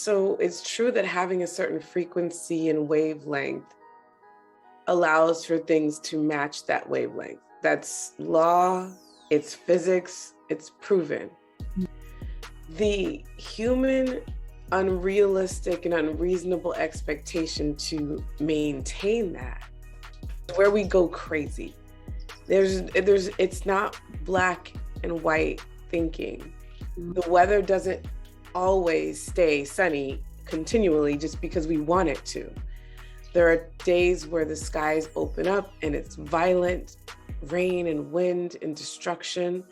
So it's true that having a certain frequency and wavelength allows for things to match that wavelength. That's law, it's physics, it's proven. The human unrealistic and unreasonable expectation to maintain that, where we go crazy. It's not black and white thinking. The weather doesn't always stay sunny continually just because we want it to. There are days where the skies open up and it's violent rain and wind and destruction.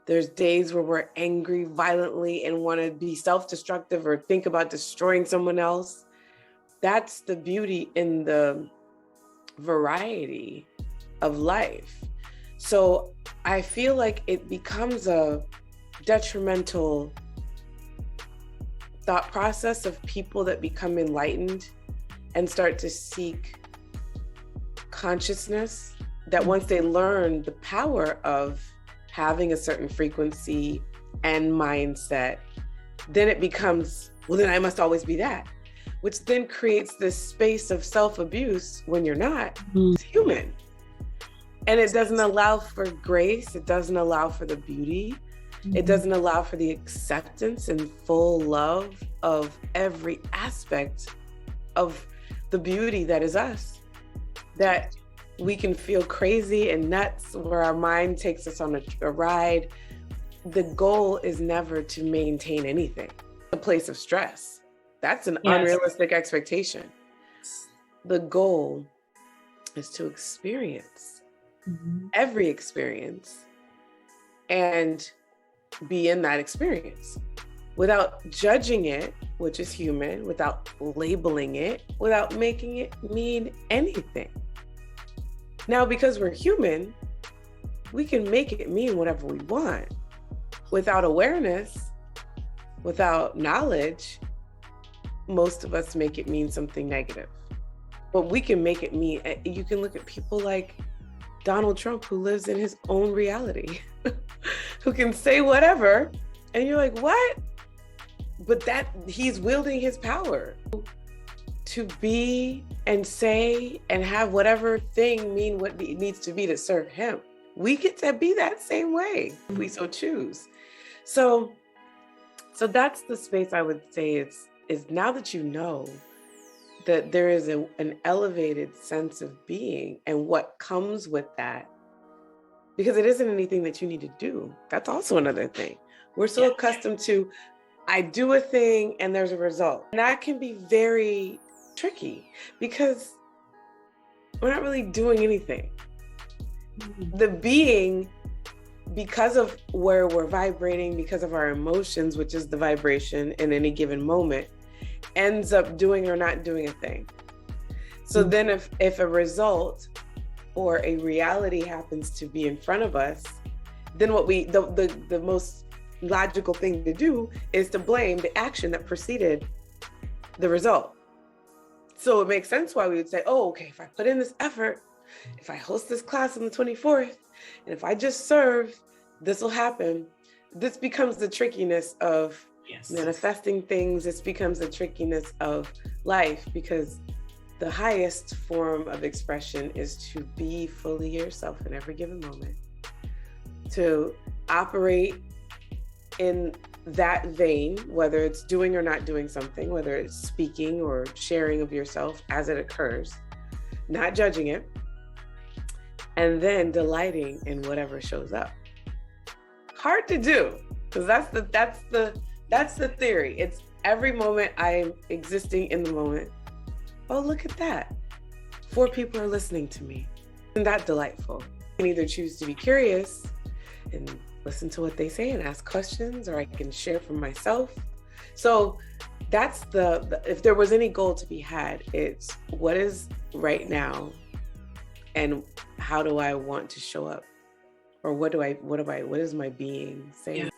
There's days where we're angry violently and want to be self-destructive or think about destroying someone else. That's the beauty in the variety of life. So I feel like it becomes a detrimental thought process of people that become enlightened and start to seek consciousness, that once they learn the power of having a certain frequency and mindset, then it becomes, well, then I must always be that, which then creates this space of self-abuse when you're not. It's human. And it doesn't allow for grace. It doesn't allow for the beauty. It doesn't allow for the acceptance and full love of every aspect of the beauty that is us. That we can feel crazy and nuts where our mind takes us on a ride. The goal is never to maintain anything. A place of stress. That's an unrealistic expectation. The goal is to experience every experience and be in that experience without judging it, which is human, without labeling it, without making it mean anything. Now, because we're human, we can make it mean whatever we want. Without awareness, without knowledge, most of us make it mean something negative. But we can make it mean, you can look at people like Donald Trump, who lives in his own reality, who can say whatever, and you're like, what? But that he's wielding his power to be and say and have whatever thing mean what it needs to be to serve him. We get to be that same way if we so choose. So that's the space I would say is now that you know that there is an elevated sense of being and what comes with that, because it isn't anything that you need to do. That's also another thing. We're so accustomed to, I do a thing and there's a result. And that can be very tricky because we're not really doing anything. The being, because of where we're vibrating, because of our emotions, which is the vibration in any given moment, ends up doing or not doing a thing. So then if a result or a reality happens to be in front of us, then the most logical thing to do is to blame the action that preceded the result. So it makes sense why we would say, oh, okay, if I put in this effort, if I host this class on the 24th, and if I just serve, this will happen. This becomes the trickiness of manifesting things. This becomes the trickiness of life, because the highest form of expression is to be fully yourself in every given moment, to operate in that vein, whether it's doing or not doing something, whether it's speaking or sharing of yourself as it occurs, not judging it, and then delighting in whatever shows up. Hard to do, because that's the theory. It's every moment I am existing in the moment. Oh, look at that. 4 people are listening to me. Isn't that delightful? I can either choose to be curious and listen to what they say and ask questions, or I can share from myself. So that's if there was any goal to be had, it's what is right now and how do I want to show up? Or what is my being saying?